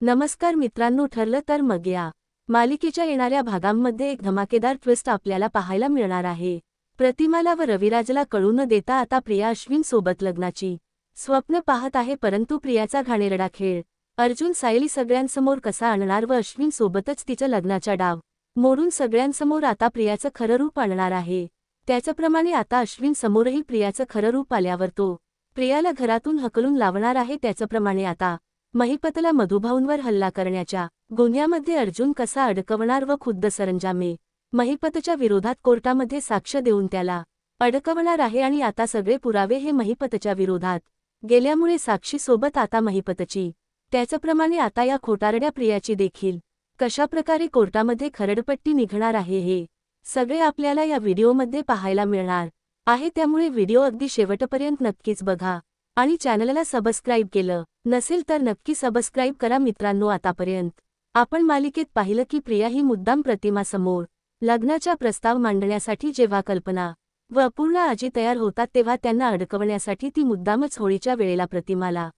नमस्कार मित्रांनो, ठरलं तर मग या मालिकेच्या येणाऱ्या भागांमध्ये एक धमाकेदार ट्विस्ट आपल्याला पाहायला मिळणार आहे। प्रतिमाला व रविराजला कळू न देता आता प्रिया अश्विन सोबत लग्नाची स्वप्न पाहत आहे, परंतु प्रियाचा घाणेरडा खेळ अर्जुन सायली सगळ्यांसमोर कसा आणणार व अश्विन सोबतच तिचं लग्नाचा डाव मोडून सगळ्यांसमोर आता प्रियाचं खरं रूप आणणार आहे। त्याचप्रमाणे आता अश्विन समोरही प्रियाचं खरं रूप आल्यावर तो प्रियाला घरातून हकलून लावणार आहे। त्याचप्रमाणे आता महिपतला मधुभाऊंवर हल्ला करण्याच्या गुन्ह्यामध्ये अर्जुन कसा अडकवणार व खुद्द सरंजामे महिपतच्या विरोधात कोर्टामध्ये साक्ष देऊन त्याला अडकवणार आहे। आणि आता सगळे पुरावे हे महिपतच्या विरोधात गेल्यामुळे साक्षीसोबत आता महिपतची त्याचप्रमाणे आता या खोटारड्या प्रियाची देखील कशाप्रकारे कोर्टामध्ये खरडपट्टी निघणार आहे हे सगळे आपल्याला या व्हिडिओमध्ये पाहायला मिळणार आहे। त्यामुळे व्हिडिओ अगदी शेवटपर्यंत नक्कीच बघा आणि चॅनलला सबस्क्राईब केलं नसेल तर नक्की सबस्क्राईब करा। मित्रांनो, आतापर्यंत आपण मालिकेत पाहिलं की प्रिया ही मुद्दाम प्रतिमासमोर लग्नाचा प्रस्ताव मांडण्यासाठी जेव्हा कल्पना व अपूर्णा आजी तयार होतात तेव्हा त्यांना अडकवण्यासाठी ती मुद्दामच होळीच्या वेळेला प्रतिमाला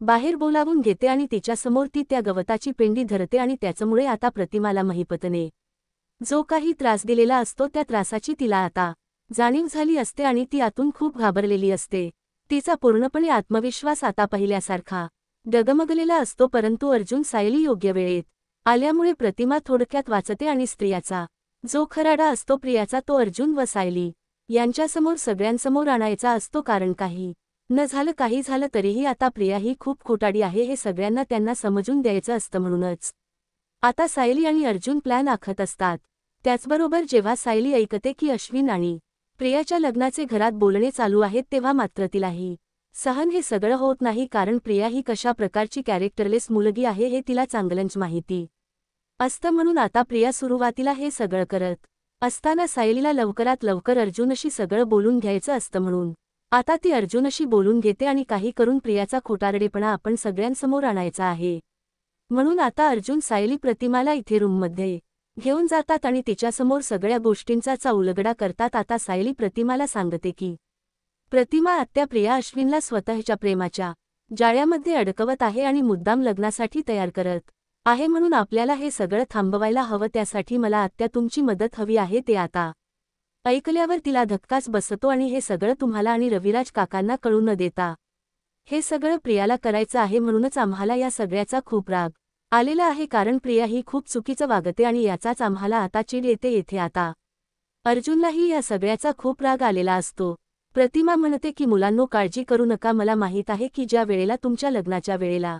बाहेर बोलावून घेते आणि तिच्यासमोर ती त्या गवताची पेंडी धरते आणि त्याचमुळे आता प्रतिमाला महिपतने जो काही त्रास दिलेला असतो त्या त्रासाची तिला आता जाणीव झाली असते आणि ती आतून खूप घाबरलेली असते। तिचा पूर्णपणे आत्मविश्वास आता पहिल्यासारखा डगमगलेला असतो, परंतु अर्जुन सायली योग्य वेळेत आल्यामुळे प्रतिमा थोडक्यात वाचते आणि स्त्रियाचा जो खराडा असतो प्रियाचा तो अर्जुन व सायली यांच्यासमोर सगळ्यांसमोर आणायचा असतो। कारण काही झालं तरीही आता प्रिया ही खूप खोटाडी आहे हे सगळ्यांना त्यांना समजून द्यायचं असतं। म्हणूनच आता सायली आणि अर्जुन प्लॅन आखत असतात। त्याचबरोबर जेव्हा सायली ऐकते की अश्विन आणि प्रियाच्या लग्नाचे घरात बोलणे चालू आहेत तेव्हा मात्र तिलाही सहन हे सगळं होत नाही, कारण प्रिया ही कशा प्रकारची कॅरेक्टरलेस मुलगी आहे हे तिला चांगलंच माहिती असतं। म्हणून आता प्रिया सुरुवातीला हे सगळं करत असताना सायलीला लवकरात लवकर अर्जुनशी सगळं बोलून घ्यायचं असतं। म्हणून आता ती अर्जुनशी बोलून घेते आणि काही करून प्रियाचा खोटारडेपणा आपण सगळ्यांसमोर आणायचा आहे। म्हणून आता अर्जुन सायली प्रतिमाला इथे रूममध्ये घेऊन जातात आणि तिच्यासमोर सगळ्या गोष्टींचा उलगडा करतात। आता सायली प्रतिमाला सांगते की प्रतिमा आत्या प्रिया अश्विनला स्वतःच्या प्रेमाच्या जाळ्यामध्ये अडकवत आहे आणि मुद्दाम लग्नासाठी तयार करत आहे, म्हणून आपल्याला हे सगळं थांबवायला हवं। त्यासाठी मला आत्या तुमची मदत हवी आहे। ते आता ऐकल्यावर तिला धक्काच बसतो आणि हे सगळं तुम्हाला आणि रविराज काकांना कळू न देता हे सगळं प्रियाला करायचं आहे। म्हणूनच आम्हाला या सगळ्याचा खूप राग आलेला आहे, कारण प्रिया ही खूप चुकीचं वागते आणि याचाच आम्हाला आता चिड येते। आता अर्जुनलाही या सगळ्याचा खूप राग आलेला असतो। प्रतिमा म्हणते की मुलांनो, काळजी करू नका, मला माहीत आहे की ज्या वेळेला तुमच्या लग्नाच्या वेळेला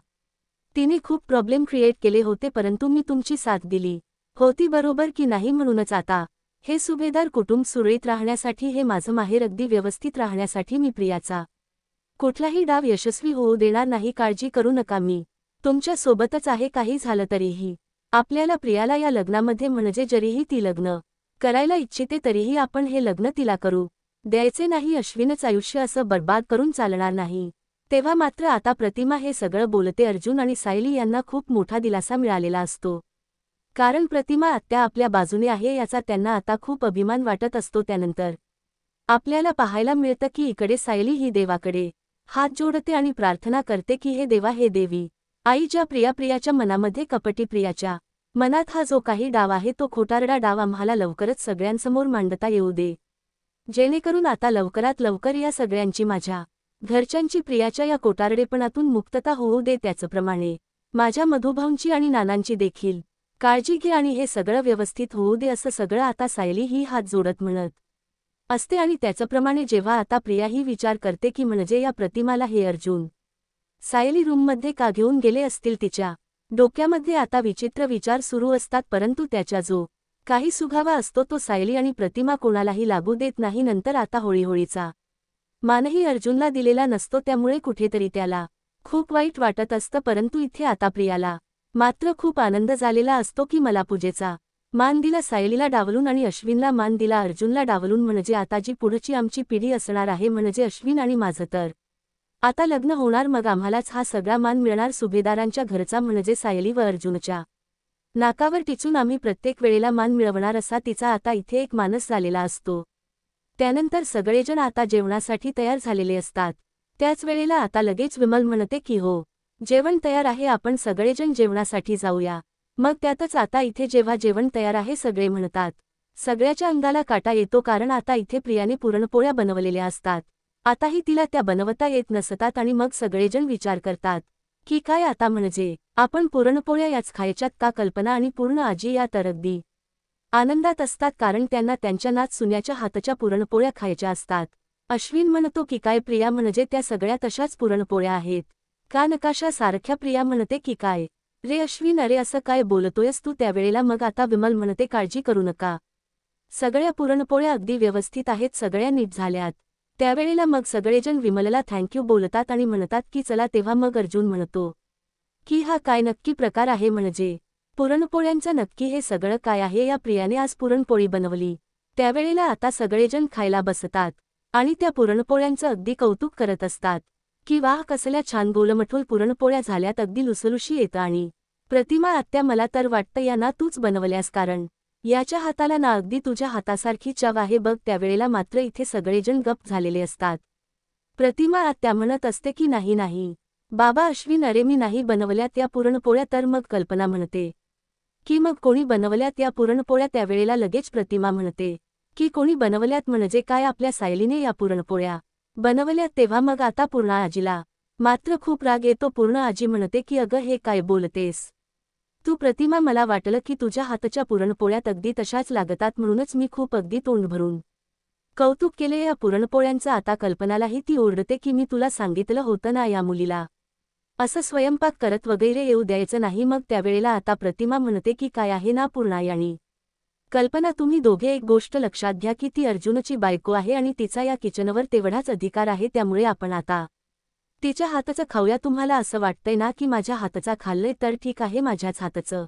तिने खूप प्रॉब्लेम क्रिएट केले होते, परंतु मी तुमची साथ दिली होती, बरोबर की नाही? म्हणूनच आता हे सुभेदार कुटुंब सुरळीत राहण्यासाठी, हे माझं माहेर अगदी व्यवस्थित राहण्यासाठी मी प्रियाचा कुठलाही डाव यशस्वी होऊ देणार नाही। काळजी करू नका, मी तुमच्या सोबतच आहे। काही झालं तरीही आपल्याला प्रियाला या लग्नामध्ये, म्हणजे जरीही ती लग्न करायला इच्छिते तरीही आपण हे लग्न तिला करू द्यायचे नाही। अश्विनच आयुष्य असं बर्बाद करून चालणार नाही। तेव्हा मात्र आता प्रतिमा हे सगळं बोलते अर्जुन आणि सायली यांना खूप मोठा दिलासा मिळालेला असतो, कारण प्रतिमा आत्या आपल्या बाजूने आहे याचा त्यांना आता खूप अभिमान वाटत असतो। त्यानंतर आपल्याला पाहायला मिळतं की इकडे सायली ही देवाकडे हात जोडते आणि प्रार्थना करते की हे देवा, हे देवी आई, ज्या प्रियाच्या मनामध्ये कपटी प्रियाच्या मनात हा जो काही डाव आहे तो खोटारडा डाव आम्हाला लवकरच सगळ्यांसमोर मांडता येऊ दे, जेणेकरून आता लवकरात लवकर या सगळ्यांची, माझ्या घरच्यांची, प्रियाच्या या खोटारडेपणातून मुक्तता होऊ दे। त्याचप्रमाणे माझ्या मधुभाऊंची आणि नानांची देखील काळजी घे आणि हे सगळं व्यवस्थित होऊ दे, असं सगळं आता सायली ही हात जोडत म्हणत असते। आणि त्याचप्रमाणे जेव्हा आता प्रिया ही विचार करते की म्हणजे या प्रतिमाला हे अर्जुन सायली रूममध्ये का घेऊन गेले असतील, तिच्या डोक्यामध्ये आता विचित्र विचार सुरू असतात, परंतु त्याच्या जो काही सुगावा असतो तो सायली आणि प्रतिमा कोणालाही लागू देत नाही। नंतर आता होळीचा मानही अर्जुनला दिलेला नसतो, त्यामुळे कुठेतरी त्याला खूप वाईट वाटत असतं, परंतु इथे आता प्रियाला मात्र खूप आनंद झालेला असतो की मला पूजेचा मान दिला सायलीला डावलून आणि अश्विनला मान दिला अर्जुनला डावलून, म्हणजे आता जी पुढची आमची पिढी असणार आहे, म्हणजे अश्विन आणि माझं तर आता लग्न होणार, मग आम्हालाच हा सगळा मान मिळणार सुभेदारांच्या घरचा, म्हणजे सायली व अर्जुनच्या नाकावर टिचून आम्ही प्रत्येक वेळेला मान मिळवणार, असा तिचा आता इथे एक मानस झालेला असतो। त्यानंतर सगळेजण आता जेवणासाठी तयार झालेले असतात। त्याच वेळेला आता लगेच विमल म्हणते की हो, जेवण तयार आहे, आपण सगळेजण जेवणासाठी जाऊया. मग त्यातच आता इथे जेव्हा जेवण तयार आहे सगळे म्हणतात. सगळ्याच्या अंगाला काटा येतो, कारण आता इथे प्रियाने पुरणपोळ्या बनवलेल्या असतात. आताही तिला त्या बनवता येत नसतात आणि मग सगळेजण विचार करतात की काय आता, म्हणजे आपण पुरणपोळ्या याच खायच्यात का? कल्पना आणि पूर्ण आजी या तर अगदी आनंदात असतात, कारण त्यांना त्यांच्या नात सुन्याच्या हातच्या पुरणपोळ्या खायच्या असतात. अश्विन म्हणतो की काय प्रिया, म्हणजे त्या सगळ्या तशाच पुरणपोळ्या आहेत का? नकाशा सारख्या. प्रिया म्हणते की काय रे अश्विन, अरे असं काय बोलतोयस तू? त्यावेळेला मग आता विमल म्हणते काळजी करू नका, सगळ्या पुरणपोळ्या अगदी व्यवस्थित आहेत, सगळ्या नीट झाल्यात. त्यावेळेला मग सगळेजण विमलला थँक्यू बोलतात आणि म्हणतात की चला. तेव्हा मग अर्जुन म्हणतो की हा काय नक्की प्रकार आहे, म्हणजे पुरणपोळ्यांचं नक्की हे सगळं काय आहे? या प्रियाने आज पुरणपोळी बनवली. त्यावेळेला आता सगळेजण खायला बसतात आणि त्या पुरणपोळ्यांचं अगदी कौतुक करत असतात की वाह, कसल्या छान गोलमठोल पुरणपोळ्या झाल्यात, अगदी लुसलुशी येतं. आणि प्रतिमा आत्या, मला तर वाटतं या ना तूच बनवल्यास, कारण याच्या हाताला ना अगदी तुझ्या हातासारखी चव आहे बघ. त्यावेळेला मात्र इथे सगळेजण गप्प झालेले असतात. प्रतिमा आत्या म्हणत असते की नाही नाही बाबा अश्विन, अरे मी नाही बनवल्यात या पुरणपोळ्या. तर मग कल्पना म्हणते की मग कोणी बनवल्यात या पुरणपोळ्या? त्यावेळेला लगेच प्रतिमा म्हणते की कोणी बनवल्यात म्हणजे काय, आपल्या सायलीने या पुरणपोळ्या बनवल्यात. तेव्हा मग आता पूर्ण आजीला मात्र खूप राग येतो. पूर्ण आजी म्हणते की अगं हे काय बोलतेस तू प्रतिमा, मला वाटलं की तुझ्या हातच्या पुरणपोळ्यात अगदी तशाच लागतात, म्हणूनच मी खूप अगदी तोंड भरून कौतुक केले या पुरणपोळ्यांचं. आता कल्पनालाही ती ओरडते की मी तुला सांगितलं होतं ना या मुलीला असं स्वयंपाक करत वगैरे येऊ द्यायचं नाही. मग त्यावेळेला आता प्रतिमा म्हणते की काय आहे ना पूर्णाई आणि कल्पना, तुम्ही दोघे एक गोष्ट लक्षात घ्या की ती अर्जुनची बायको आहे आणि तिचा या किचनवर तेवढाच अधिकार आहे. त्यामुळे आपण आता तिच्या हातचं खाऊया. तुम्हाला असं वाटतंय ना की माझ्या हातचा खाल्लंय, तर ठीक आहे, माझ्याच हातचं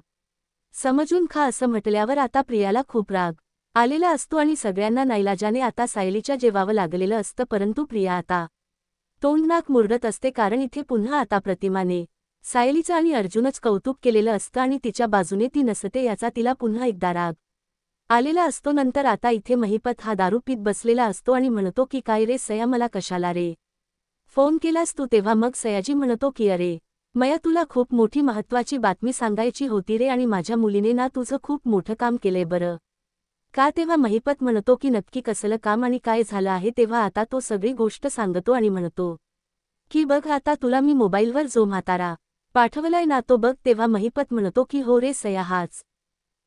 समजून खा. असं म्हटल्यावर आता प्रियाला खूप राग आलेला असतो आणि सगळ्यांना नाईलाजाने आता सायलीच्या जेवावं लागलेलं असतं. परंतु प्रिया आता तोंड नाक मुरडत असते, कारण इथे पुन्हा आता प्रतिमाने सायलीचं आणि अर्जुनच कौतुक केलेलं असतं आणि तिच्या बाजूने ती नसते, याचा तिला पुन्हा एकदा राग आलेला असतो. नंतर आता इथे महिपत हा दारू पीत बसलेला असतो आणि म्हणतो की काय रे सया, मला कशाला रे फोन केलास तू? तेव्हा मग सयाजी म्हणतो की अरे मया, तुला खूप मोठी महत्त्वाची बातमी सांगायची होती रे, आणि माझ्या मुलीने ना तुझं खूप मोठं काम केलंय बरं का? तेव्हा महिपत म्हणतो की नक्की कसलं काम आणि काय झालं आहे? तेव्हा आता तो सगळी गोष्ट सांगतो आणि म्हणतो की बघ आता तुला मी मोबाईलवर जो म्हातारा पाठवलाय ना तो बघ. तेव्हा महिपत म्हणतो की हो रे सया, हाच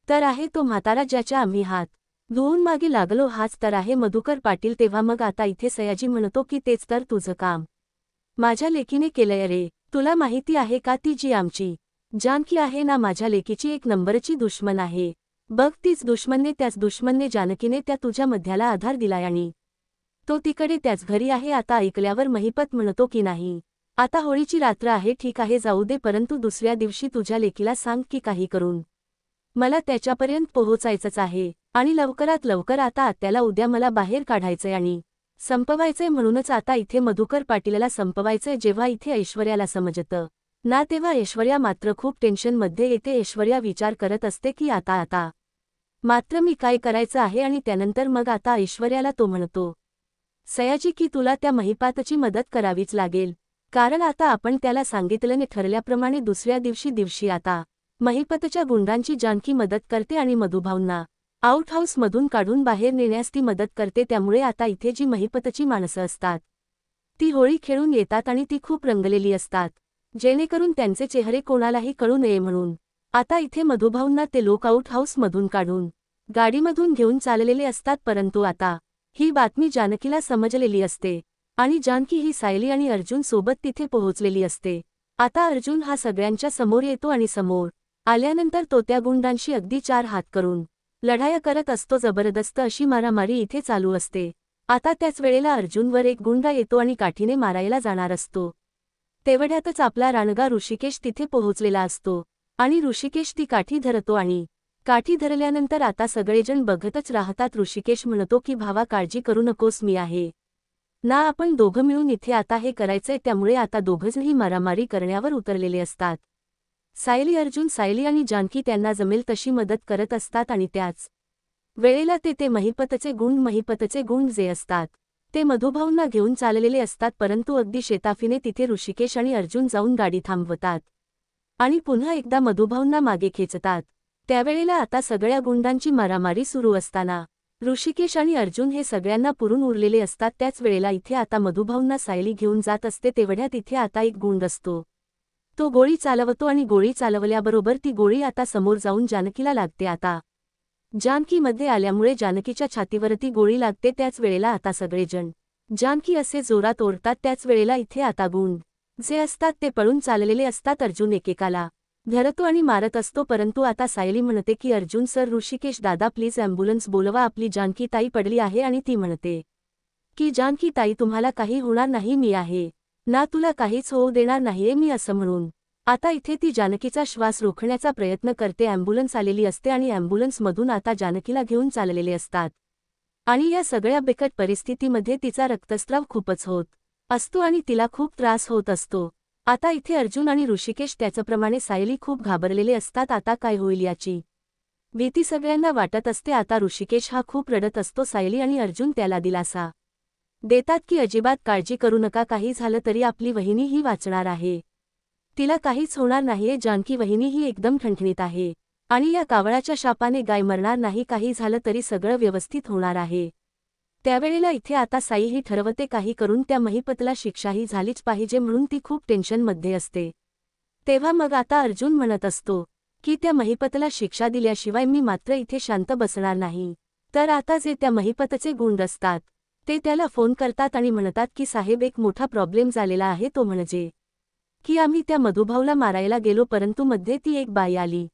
तर आहे तो म्हातारा ज्याच्या आम्ही हात धुवून मागे लागलो, हाच तर आहे मधुकर पाटील. तेव्हा मग आता इथे सयाजी म्हणतो की तेच तर तुझं काम माझ्या लेकीने केलंय रे. तुला माहिती आहे का, ती जी आमची जानकी आहे ना, माझ्या लेकीची एक नंबरची दुश्मन आहे बघ. तीच दुश्मनने, त्याच दुश्मनने जानकीने त्या तुझ्या मध्याला आधार दिलाय आणि तो तिकडे त्याच घरी आहे. आता ऐकल्यावर महिपत म्हणतो की नाही, आता होळीची रात्र आहे, ठीक आहे जाऊ दे, परंतु दुसऱ्या दिवशी तुझ्या लेकीला सांग की काही करून मला त्याच्यापर्यंत पोहोचायचंच आहे आणि लवकरात लवकर. आता आत्याला उद्या मला बाहेर काढायचंय आणि संपवायचंय, म्हणूनच आता इथे मधुकर पाटीलला संपवायचंय. जेव्हा इथे ऐश्वर्याला समजतं ना, तेव्हा ऐश्वर्या मात्र खूप टेन्शनमध्ये येते. ऐश्वर्या विचार करत असते की आता मात्र मी काय करायचं आहे? आणि त्यानंतर मग आता ऐश्वर्याला तो म्हणतो सयाजी की तुला त्या महिपातची मदत करावीच लागेल, कारण आता आपण त्याला सांगितल्याने ठरल्याप्रमाणे दुसऱ्या दिवशी आता महिपतच्या गुंडांची जानकी मदत करते आणि मधुभाऊंना आउट हाऊसमधून काढून बाहेर नेण्यास ती मदत करते. त्यामुळे आता इथे जी महिपतची माणसं असतात ती होळी खेळून येतात आणि ती खूप रंगलेली असतात, जेणेकरून त्यांचे चेहरे कोणालाही कळू नये म्हणून. आता इथे मधुभाऊंना ते लोक आउट हाऊसमधून काढून गाडीमधून घेऊन चाललेले असतात. परंतु आता ही बातमी जानकीला समजलेली असते आणि जानकी ही सायली आणि अर्जुन सोबत तिथे पोहोचलेली असते. आता अर्जुन हा सगळ्यांच्या समोर येतो आणि समोर आल्यानंतर तो त्या गुंडांशी अगदी चार हात करून लढाया करत असतो. जबरदस्त अशी मारामारी इथे चालू असते. आता त्याच वेळेला अर्जुनवर एक गुंडा येतो आणि काठीने मारायला जाणार असतो. तेवढ्यातच आपला राणगा ऋषिकेश तिथे पोहोचलेला असतो आणि ऋषिकेश ती काठी धरतो आणि काठी धरल्यानंतर आता सगळेजण बघतच राहतात. ऋषिकेश म्हणतो की भावा, काळजी करू नकोस, मी आहे ना, आपण दोघं मिळून इथे आता हे करायचंय. त्यामुळे आता दोघंजणही मारामारी करण्यावर उतरलेले असतात. सायली, अर्जुन, सायली आणि जानकी त्यांना जमेल तशी मदत करत असतात आणि त्याच वेळेला ते महिपतचे गुंड जे असतात ते मधुभाऊंना घेऊन चाललेले असतात परंतु अगदी शेताफीने तिथे ऋषिकेश आणि अर्जुन जाऊन गाडी थांबवतात आणि पुन्हा एकदा मधुभाऊंना मागे खेचतात। त्यावेळेला आता सगळ्या गुंडांची मारामारी सुरू असताना ऋषिकेश आणि अर्जुन हे सगळ्यांना पुरून उरलेले असतात। त्याच वेळेला इथे आता मधुभाऊंना सायली घेऊन जात असते तेवढ्यात इथे आता एक गुंड असतो। तो गोळी चालवतो आणि गोळी चालवल्याबरोबर ती गोळी आता समोर जाऊन जानकीला लागते। आता जानकीमध्ये आल्यामुळे जानकीच्या छातीवरती गोळी लागते। त्याच वेळेला आता सगळेजण जानकी असे जोरात ओरडतात। त्याच वेळेला इथे आता गुंड जे असतात ते पळून चाललेले असतात। अर्जुन एकेकाला धरतो आणि मारत असतो परंतु आता सायली म्हणते की अर्जुन सर, ऋषिकेश दादा प्लीज ॲम्ब्युलन्स बोलवा, आपली जानकी ताई पडली आहे। आणि ती म्हणते की जानकी ताई तुम्हाला काही होणार नाही, मी आहे ना, तुला काहीच होऊ देणार नाहीये मी, असं म्हणून आता इथे ती जानकीचा श्वास रोखण्याचा प्रयत्न करते। ॲम्ब्युलन्स आलेली असते आणि ॲम्ब्युलन्समधून आता जानकीला घेऊन चाललेले असतात आणि या सगळ्या बिकट परिस्थितीमध्ये तिचा रक्तस्राव खूपच होत असतो आणि तिला खूप त्रास होत असतो। आता इथे अर्जुन आणि ऋषिकेश त्याचप्रमाणे सायली खूप घाबरलेले असतात। आता काय होईल याची भीती सगळ्यांना वाटत असते। आता ऋषिकेश हा खूप रडत असतो। सायली आणि अर्जुन त्याला दिलासा देतात की अजिबात काळजी करू नका, काही झालं तरी आपली वहिनी ही वाचणार आहे, तिला काहीच होणार नाहीये। जानकी वहिनी ही एकदम ठणठणीत आहे आणि या कावळाच्या शापाने गाय मरणार नाही, काही झालं तरी सगळं व्यवस्थित होणार आहे। त्यावेळेला इथे आता साई ही ठरवते काही करून त्या महिपतला शिक्षाही झालीच पाहिजे म्हणून ती खूप टेन्शनमध्ये असते। तेव्हा मग आता अर्जुन म्हणत असतो की त्या महिपतला शिक्षा दिल्याशिवाय मी मात्र इथे शांत बसणार नाही। तर आता जे त्या महिपतचे गुंड असतात ते त्याला फोन करतात आणि म्हणतात की साहेब, एक मोठा प्रॉब्लेम झालेला आहे, तो म्हणजे की आम्ही त्या मधुभाऊला मारायला गेलो परंतु मध्ये ती एक बाई आली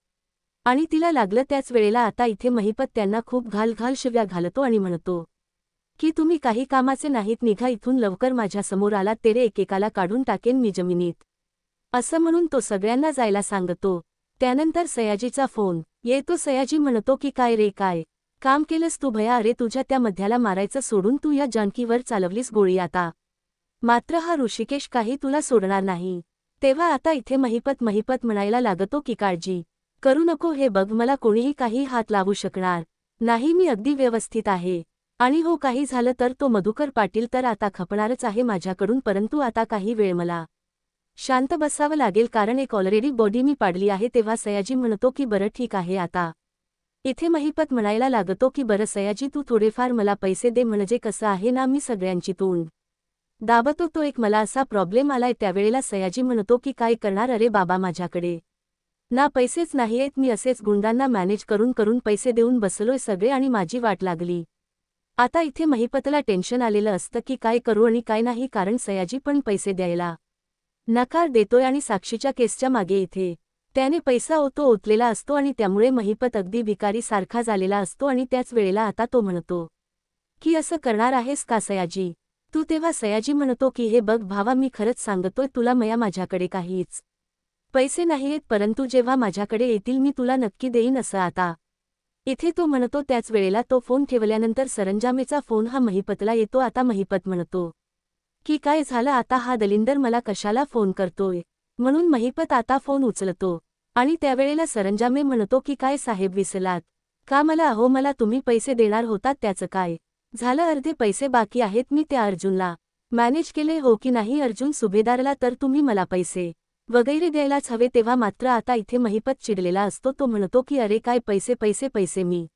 आणि तिला लागलं। त्याच वेळेला आता इथे महिपत त्यांना खूप घाल शिव्या घालतो आणि म्हणतो की तुम्ही काही कामाचे नाहीत, निघा इथून लवकर, माझ्या समोर आलात तेरे एकेकाला काढून टाकेन मी जमिनीत, असं म्हणून तो सगळ्यांना जायला सांगतो। त्यानंतर सयाजीचा फोन येतो। सयाजी म्हणतो की काय रे, काय काम केलंस तू भया, अरे तुझ्या त्या मध्याला मारायचं सोडून तू या जानकीवर चालवलीस गोळी, आता मात्र हा ऋषिकेश काही तुला सोडणार नाही। तेव्हा आता इथे महिपत म्हणायला लागतो की काळजी करू नको, हे बघ मला कोणीही काही हात लावू शकणार नाही, मी अगदी व्यवस्थित आहे आणि हो काही झालं तर तो मधुकर पाटील तर आता खपणारच आहे माझ्याकडून, परंतु आता काही वेळ मला शांत बसावं लागेल कारण एक ऑलरेडी बॉडी मी पाडली आहे। तेव्हा सयाजी म्हणतो की बरं ठीक आहे। आता इथे महिपत म्हणायला लागतो की बरं सयाजी, तू थोडेफार मला पैसे दे, म्हणजे कसं आहे ना, मी सगळ्यांची तोंड दाबतो, तो एक मला असा प्रॉब्लेम आलाय। त्यावेळेला सयाजी म्हणतो की काय करणार, अरे बाबा माझ्याकडे ना पैसेच नाहीयेत, मी असेच गुंडांना मॅनेज करून पैसे देऊन बसलोय सगळे आणि माझी वाट लागली। आता इथे महिपतला टेन्शन आलेलं असतं की काय करू आणि काय नाही, कारण सयाजी पण पैसे द्यायला नकार देतोय आणि साक्षीच्या केसच्या मागे इथे त्याने पैसा ओतलेला असतो आणि त्यामुळे महिपत अगदी भिकारी सारखा झालेला असतो आणि त्याच वेळेला आता तो म्हणतो की असं करणार आहेस का सयाजी तू? तेव्हा सयाजी म्हणतो की हे बघ भावा, मी खरंच सांगतोय तुला, माझ्याकडे काहीच पैसे नाहीयेत, परंतु जेव्हा माझ्याकडे येतील मी तुला नक्की देईन, असं आता इथे तो म्हणतो। त्याच वेळेला तो फोन ठेवल्यानंतर सरंजामेचा फोन हा महिपतला येतो। आता महिपत म्हणतो की काय झालं आता, हा दलिंदर मला कशाला फोन करतोय, म्हणून महिपत आता फोन उचलतो आणि त्यावेळेला सरंजामे म्हणतो की काय साहेब, विसलात का मला? अहो मला तुम्ही पैसे देणार होतात, त्याचं काय झालं? अर्धे पैसे बाकी आहेत, मी त्या अर्जुनला मॅनेज केले हो की नाही, अर्जुन सुभेदारला, तर तुम्ही मला पैसे वगैरे द्यायलाच हवे। तेव्हा मात्र आता इथे महिपत चिडलेला असतो, तो म्हणतो की अरे काय पैसे मी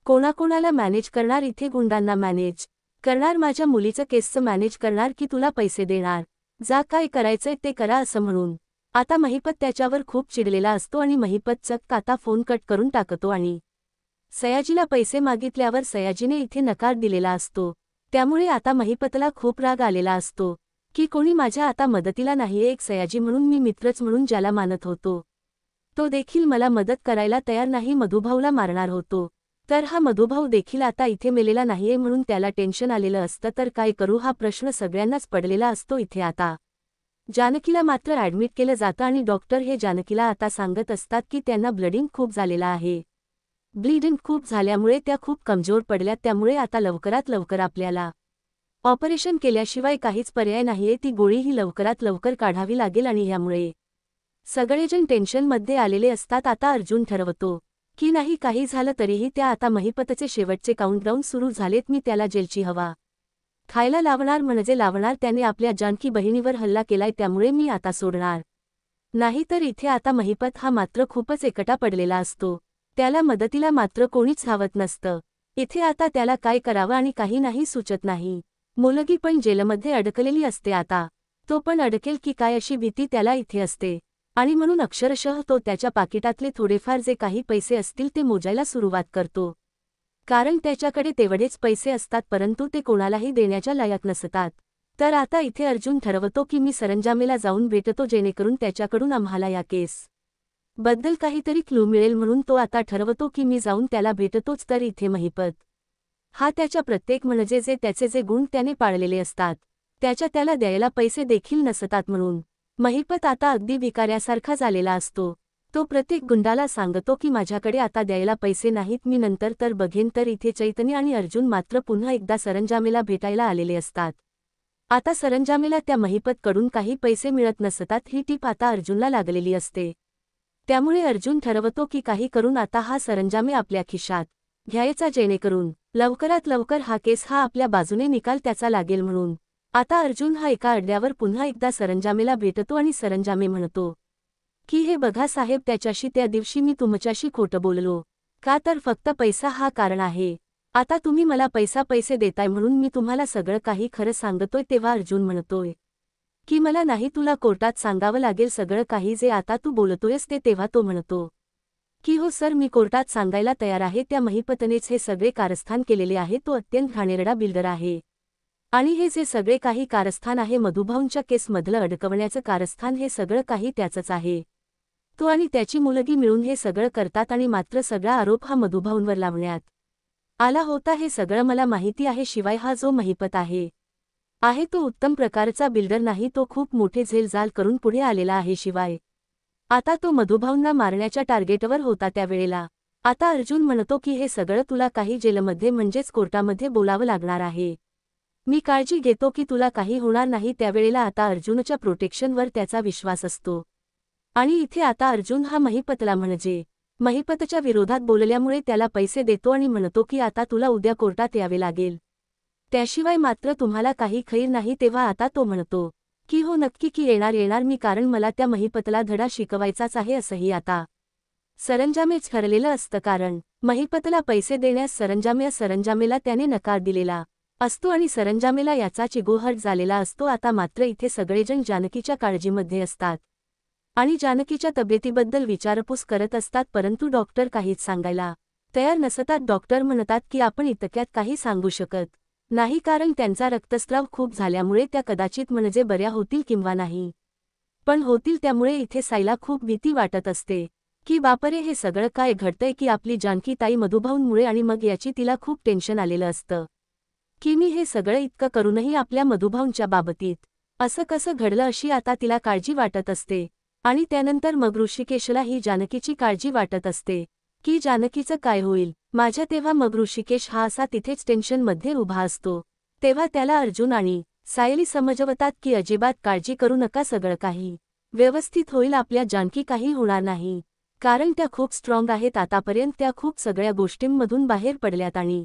कोणाकोणाला मॅनेज करणार, इथे गुंडांना मॅनेज करणार, माझ्या मुलीचं केसचं मॅनेज करणार की तुला पैसे देणार, जा काय करायचंय ते करा, असं म्हणून आता महिपत त्याच्यावर खूप चिडलेला असतो आणि महिपत चक्क आता फोन कट करून टाकतो आणि सयाजीला पैसे मागितल्यावर सयाजीने इथे नकार दिलेला असतो। त्यामुळे आता महिपतला खूप राग आलेला असतो की कोणी माझ्या आता मदतीला नाहीये, एक सयाजी म्हणून मी मित्रच म्हणून ज्याला मानत होतो तो देखील मला मदत करायला तयार नाही, मधुभाऊला मारणार होतो, तर हा मधुभाऊ देखील आता इथे मेलेला नाहीये म्हणून त्याला टेन्शन आलेलं असतं। तर काय करू हा प्रश्न सगळ्यांनाच पडलेला असतो। इथे आता जानकीला मात्र ॲडमिट केलं जातं आणि डॉक्टर हे जानकीला आता सांगत असतात की त्यांना ब्लिडिंग खूप झालेला आहे, ब्लिडिंग खूप झाल्यामुळे त्या खूप कमजोर पडल्यात, त्यामुळे आता लवकरात लवकर आपल्याला ऑपरेशन केल्याशिवाय काहीच पर्याय नाहीये, ती गोळी ही लवकरात लवकर काढावी लागेल आणि ह्यामुळे सगळेजण टेन्शनमध्ये आलेले असतात। आता अर्जुन ठरवतो की नाही काही झालं तरीही त्या आता महिपतचे शेवटचे काउंटडाऊन सुरू झालेत, मी त्याला जेलची हवा खायला लावणार म्हणजे लावणार. त्याने आपल्या जानकी बहिणीवर हल्ला केलाय, त्यामुळे मी आता सोडणार नाही. तर इथे आता महिपत हा मात्र खूपच एकटा पडलेला असतो. त्याला मदतीला मात्र कोणीच धावत नसतं. इथे आता त्याला काय करावं आणि काही नाही सुचत नाही. मुलगी पण जेलमध्ये अडकलेली असते. आता तो पण अडकेल की काय अशी भीती त्याला इथे असते. आणि म्हणून अक्षरशः तो त्याच्या पाकिटातले थोडेफार जे काही पैसे असतील ते मोजायला सुरुवात करतो. कारण त्याच्याकडे तेवढेच पैसे असतात, परंतु ते कोणालाही देण्याच्या लायक नसतात. तर आता इथे अर्जुन ठरवतो की मी सरंजामेला जाऊन भेटतो, जेणेकरून त्याच्याकडून आम्हाला या केस बद्दल काहीतरी क्लू मिळेल. म्हणून तो आता ठरवतो की मी जाऊन त्याला भेटतोच. तर इथे महिपत हा त्याच्या प्रत्येक म्हणजे जे त्याचे जे गुण त्याने पाळलेले असतात त्याला द्यायला पैसे देखील नसतात. म्हणून महिपत आता अगदी भिकाऱ्यासारखा झालेला असतो. तो प्रत्येक गुंडाला सांगतो की माझ्याकडे आता द्यायला पैसे नाहीत, मी नंतर तर बघेन. तर इथे चैतन्य आणि अर्जुन मात्र पुन्हा एकदा सरंजामेला भेटायला आलेले असतात. आता सरंजामेला त्या महिपतकडून काही पैसे मिळत नसतात. ही टीप आता अर्जुनला लागलेली असते. त्यामुळे अर्जुन ठरवतो की काही करून आता हा सरंजामे आपल्या खिशात घ्यायचा, जेणेकरून लवकरात लवकर हा केस हा आपल्या बाजूने निकाल त्याचा लागेल. म्हणून आता अर्जुन हा एका अड्ड्यावर पुन्हा एकदा सरंजामेला भेटतो आणि सरंजामे म्हणतो की हे बघा साहेब, त्याच्याशी त्या दिवशी मी तुमच्याशी खोटं बोललो का, तर फक्त पैसा हा कारण आहे. आता तुम्ही मला पैसे देताय म्हणून मी तुम्हाला सगळं काही खरं सांगतोय. तेव्हा अर्जुन म्हणतोय की मला नाही, तुला कोर्टात सांगावं लागेल सगळं काही जे आता तू बोलतोयस ते. तेव्हा तो म्हणतो की हो सर, मी कोर्टात सांगायला तयार आहे. त्या महिपतनेच हे सगळे कारस्थान केलेले आहे. तो अत्यंत घाणेरडा बिल्डर आहे आणि हे जे सगळे काही कारस्थान आहे मधुभाऊंच्या केसमधलं अडकवण्याचं कारस्थान, हे सगळं काही त्याचंच आहे. तो आणि त्याची मुलगी मिळून हे सगळं करतात आणि मात्र सगळा आरोप हा मधुभाऊंवर लावण्यात आला होता. हे सगळं मला माहिती आहे. शिवाय हा जो महिपत आहे तो उत्तम प्रकारचा बिल्डर नाही, तो खूप मोठे झेलझाल करून पुढे आलेला आहे. शिवाय आता तो मधुभाऊंना मारण्याच्या टार्गेटवर होता त्यावेळेला. आता अर्जुन म्हणतो की हे सगळं तुला काही जेलमध्ये म्हणजेच कोर्टामध्ये बोलावं लागणार आहे. मी काळजी घेतो की तुला काही होणार नाही. त्यावेळेला आता अर्जुनच्या प्रोटेक्शनवर त्याचा विश्वास असतो. आणि इथे आता अर्जुन हा महिपतला म्हणजे महिपतच्या विरोधात बोलल्यामुळे त्याला पैसे देतो आणि म्हणतो की आता तुला उद्या कोर्टात यावे लागेल, त्याशिवाय मात्र तुम्हाला काही खैर नाही. तेव्हा आता तो म्हणतो की हो नक्की की येणार मी, कारण मला त्या महिपतला धडा शिकवायचाच आहे. असंही आता सरंजामेच ठरलेलं असतं, कारण महिपतला पैसे देण्यास सरंजामेला त्याने नकार दिलेला असतो आणि सरंजामेला याचा चिगोहट झालेला असतो. आता मात्र इथे सगळेजण जानकीच्या काळजीमध्ये असतात आणि जानकीच्या तब्येतीबद्दल विचारपूस करत असतात, परंतु डॉक्टर काहीच सांगायला तयार नसतात. डॉक्टर म्हणतात की आपण इतक्यात काही सांगू शकत नाही, कारण त्यांचा रक्तस्राव खूप झाल्यामुळे त्या कदाचित म्हणजे बऱ्या होतील किंवा नाही पण होतील. त्यामुळे इथे साईला खूप भीती वाटत असते की बापरे, हे सगळं काय घडतंय की आपली जानकी ताई मधुभाऊंमुळे, आणि मग याची तिला खूप टेन्शन आलेलं असतं की मी हे सगळं इतकं करूनही आपल्या मधुभाऊंच्या बाबतीत असं कसं घडलं, अशी आता तिला काळजी वाटत असते. आणि त्यानंतर मग ऋषिकेशला ही जानकीची काळजी वाटत असते की जानकीचं काय होईल माझ्या. तेव्हा मग ऋषिकेश हा असा तिथेच टेन्शनमध्ये उभा असतो. तेव्हा त्याला अर्जुन आणि सायली समजवतात की अजिबात काळजी करू नका, सगळं काही व्यवस्थित होईल. आपल्या जानकी काही होणार नाही, कारण त्या खूप स्ट्रॉंग आहेत. आतापर्यंत त्या खूप सगळ्या गोष्टींमधून बाहेर पडल्यात आणि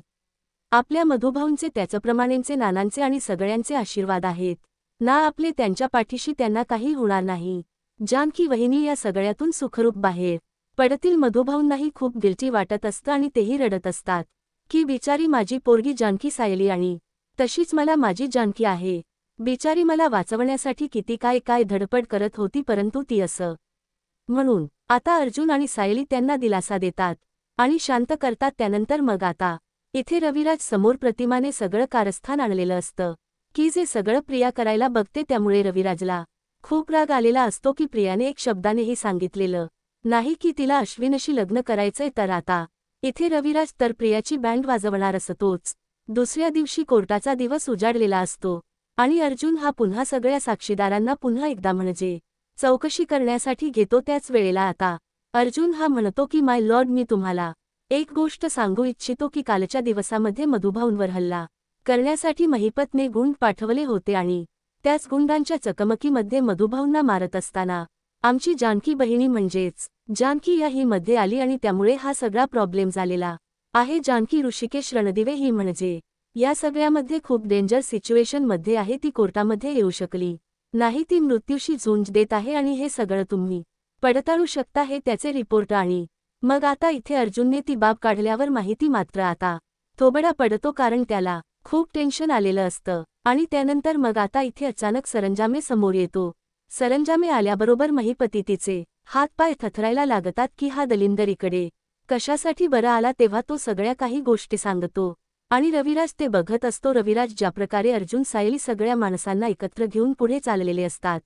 आपल्या मधुभाऊंचे, त्याचप्रमाणेंचे, नानांचे आणि सगळ्यांचे आशीर्वाद आहेत ना आपले त्यांच्या पाठीशी. त्यांना काही होणार नाही. जानकी वहिनी या सगळ्यातून सुखरूप बाहेर पडतील. मधुभाऊंनाही खूप गिल्टी वाटत असतं आणि तेही रडत असतात की बिचारी माझी पोरगी जानकी सायली, आणि तशीच मला माझी जानकी आहे. बिचारी मला वाचवण्यासाठी किती काय धडपड करत होती, परंतु ती असं. म्हणून आता अर्जुन आणि सायली त्यांना दिलासा देतात आणि शांत करतात. त्यानंतर मग आता इथे रविराज समोर प्रतिमाने सगळं कारस्थान आणलेलं असतं की जे सगळं प्रिया करायला बघते. त्यामुळे रविराजला खूप राग आलेला असतो की प्रियाने एक शब्दानेही सांगितलेलं नाही की तिला अश्विनशी लग्न करायचंय. तर आता इथे रविराज तर प्रियाची बँड वाजवणार असतोच. दुसऱ्या दिवशी कोर्टाचा दिवस उजाडलेला असतो आणि अर्जुन हा पुन्हा सगळ्या साक्षीदारांना पुन्हा एकदा म्हणजे चौकशी करण्यासाठी घेतो. त्याच वेळेला आता अर्जुन हा म्हणतो की माय लॉर्ड, मी तुम्हाला एक गोष्ट सांगू इच्छितो की कालच्या दिवसामध्ये मधुभाऊंवर हल्ला करण्यासाठी महिपतने गुंड पाठवले होते आणि त्याच गुंडांच्या चकमकीमध्ये मधुभाऊंना मारत असताना आमची जानकी बहिणी म्हणजेच जानकी या ही मध्ये आली आणि त्यामुळे हा सगळा प्रॉब्लेम झालेला आहे. जानकी ऋषिकेश रणदिवे ही म्हणजे या सगळ्यामध्ये खूप डेंजर सिच्युएशन मध्ये आहे, ती कोर्टामध्ये येऊ शकली नाही, ती मृत्यूशी झुंज देत आहे आणि हे सगळं तुम्ही पडताळू शकता, हे त्याचे रिपोर्ट. आणि मग आता इथे अर्जुनने ती बाब काढल्यावर माहिती मात्र आता थोबडा पडतो, कारण त्याला खूप टेन्शन आलेलं असतं. आणि त्यानंतर मग आता इथे अचानक सरंजामे समोर येतो. सरंजामे आल्याबरोबर महिपती तिचे हातपाय थरथरायला लागतात की हा दलिंदर इकडे कशासाठी बरं आला. तेव्हा तो सगळ्या काही गोष्टी सांगतो आणि रविराज ते बघत असतो. रविराज ज्याप्रकारे अर्जुन सायली सगळ्या माणसांना एकत्र घेऊन पुढे चाललेले असतात,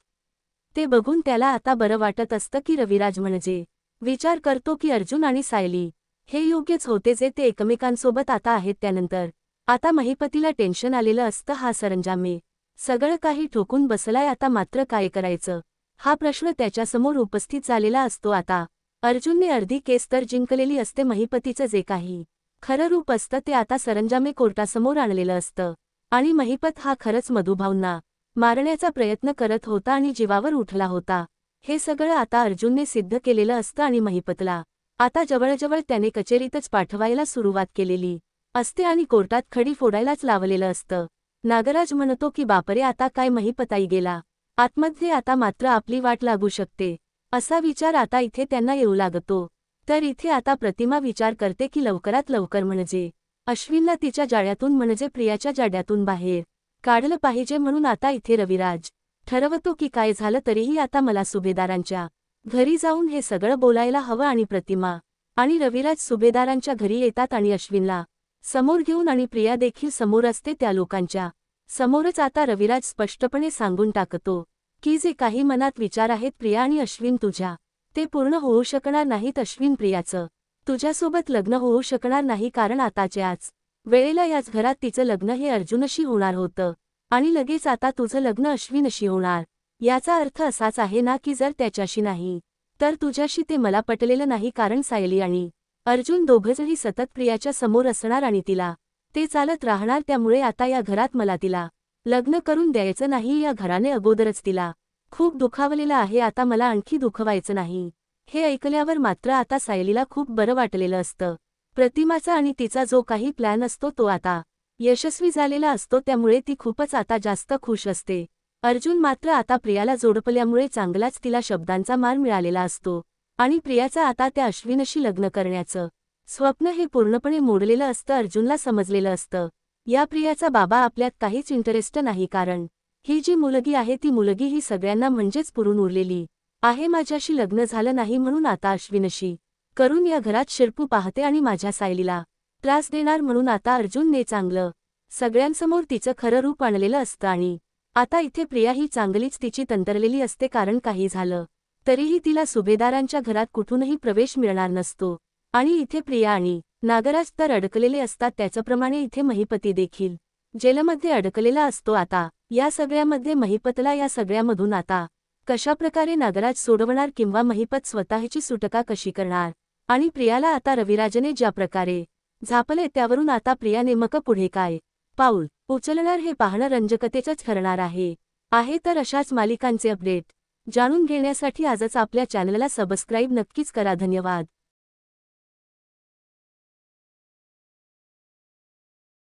ते बघून त्याला आता बरं वाटत असतं की रविराज म्हणजे विचार करतो की अर्जुन आणि सायली हे योग्यच होते जे ते एकमेकांसोबत आता आहेत. त्यानंतर आता महिपतीला टेन्शन आलेलं असतं. हा सरंजामे सगळं काही ठोकून बसलाय, आता मात्र काय करायचं हा प्रश्न त्याच्यासमोर उपस्थित झालेला असतो. आता अर्जुनने अर्धी केस तर जिंकलेली असते. महिपतीचं जे काही खरं रूप असतं ते आता सरंजामे कोर्टासमोर आणलेलं असतं आणि महिपत हा खरंच मधुभाऊंना मारण्याचा प्रयत्न करत होता आणि जीवावर उठला होता. हे सगळं आता अर्जुनने सिद्ध केलेलं असतं आणि महिपतला आता जवळजवळ त्याने कचेरीतच पाठवायला सुरुवात केलेली असते आणि कोर्टात खडी फोडायलाच लावलेलं असतं. नागराज म्हणतो की बापरे, आता काय महिपताई गेला आतमध्ये, आता मात्र आपली वाट लागू शकते, असा विचार आता इथे त्यांना येऊ लागतो. तर इथे आता प्रतिमा विचार करते की लवकरात लवकर म्हणजे अश्विनला तिच्या जाळ्यातून म्हणजे प्रियाच्या जाड्यातून बाहेर काढलं पाहिजे. म्हणून आता इथे रविराज ठरवतो की काय झालं तरीही आता मला सुभेदारांच्या घरी जाऊन हे सगळं बोलायला हवं. आणि प्रतिमा आणि रविराज सुभेदारांच्या घरी येतात आणि अश्विनला समोर घेऊन, आणि प्रिया देखील समोर असते. त्या लोकांच्या समोरच आता रविराज स्पष्टपणे सांगून टाकतो की जे काही मनात विचार आहेत प्रिया आणि अश्विन तुझ्या, ते पूर्ण होऊ शकणार नाहीत. अश्विन, प्रियाचं तुझ्यासोबत लग्न होऊ शकणार नाही, कारण आताच्याच वेळेला याच घरात तिचं लग्न हे अर्जुनशी होणार होतं आणि लगेच आता तुझं लग्न अश्विनशी होणार. याचा अर्थ असाच आहे ना की जर त्याच्याशी नाही तर तुझ्याशी ते मला पटलेलं नाही, कारण सायली आणि अर्जुन दोघंजही सतत प्रियाच्या समोर असणार आणि तिला ते चालत राहणार. त्यामुळे आता या घरात मला तिला लग्न करून द्यायचं नाही. या घराने अगोदरच तिला खूप दुखावलेलं आहे, आता मला आणखी दुखवायचं नाही. हे ऐकल्यावर मात्र आता सायलीला खूप बरं वाटलेलं असतं. प्रतिमाचा आणि तिचा जो काही प्लॅन असतो तो आता यशस्वी झालेला असतो, त्यामुळे ती खूपच आता जास्त खुश असते. अर्जुन मात्र आता प्रियाला जोडपल्यामुळे चांगलाच तिला शब्दांचा मार मिळालेला असतो आणि प्रियाचा आता त्या अश्विनशी लग्न करण्याचं स्वप्न हे पूर्णपणे मोडलेलं असतं. अर्जुनला समजलेलं असतं या प्रियाचा बाबा आपल्यात काहीच इंटरेस्ट नाही, कारण ही जी मुलगी आहे ती मुलगी ही सगळ्यांना म्हणजेच पुरून उरलेली आहे. माझ्याशी लग्न झालं नाही म्हणून आता अश्विनशी करून या घरात शिरपू पाहते आणि माझ्या सायलीला त्रास देणार, म्हणून आता अर्जुनने चांगलं सगळ्यांसमोर तिचं खरं रूप आणलेलं असतं. आणि आता इथे प्रिया ही चांगलीच तिची तंतरलेली असते, कारण काही झालं तरीही तिला सुभेदारांच्या घरात कुठूनही प्रवेश मिळणार नसतो. आणि इथे प्रिया आणि नागराज तर अडकलेले असतात, त्याचप्रमाणे इथे महिपती देखील जेलमध्ये अडकलेला असतो. आता या सगळ्यामध्ये महिपतला या सगळ्यामधून आता कशाप्रकारे नागराज सोडवणार किंवा महिपत स्वतःची सुटका कशी करणार, आणि प्रियाला आता रविराजने ज्या प्रकारे झापले त्यावरून आता प्रिया नेमकं पुढे काय पाऊल उचलणार हे पाहणं रंजकतेचंच ठरणार आहे. तर अशाच मालिकांचे अपडेट जाणून घेण्यासाठी आजच आपल्या चॅनलला सबस्क्राईब नक्कीच करा. धन्यवाद.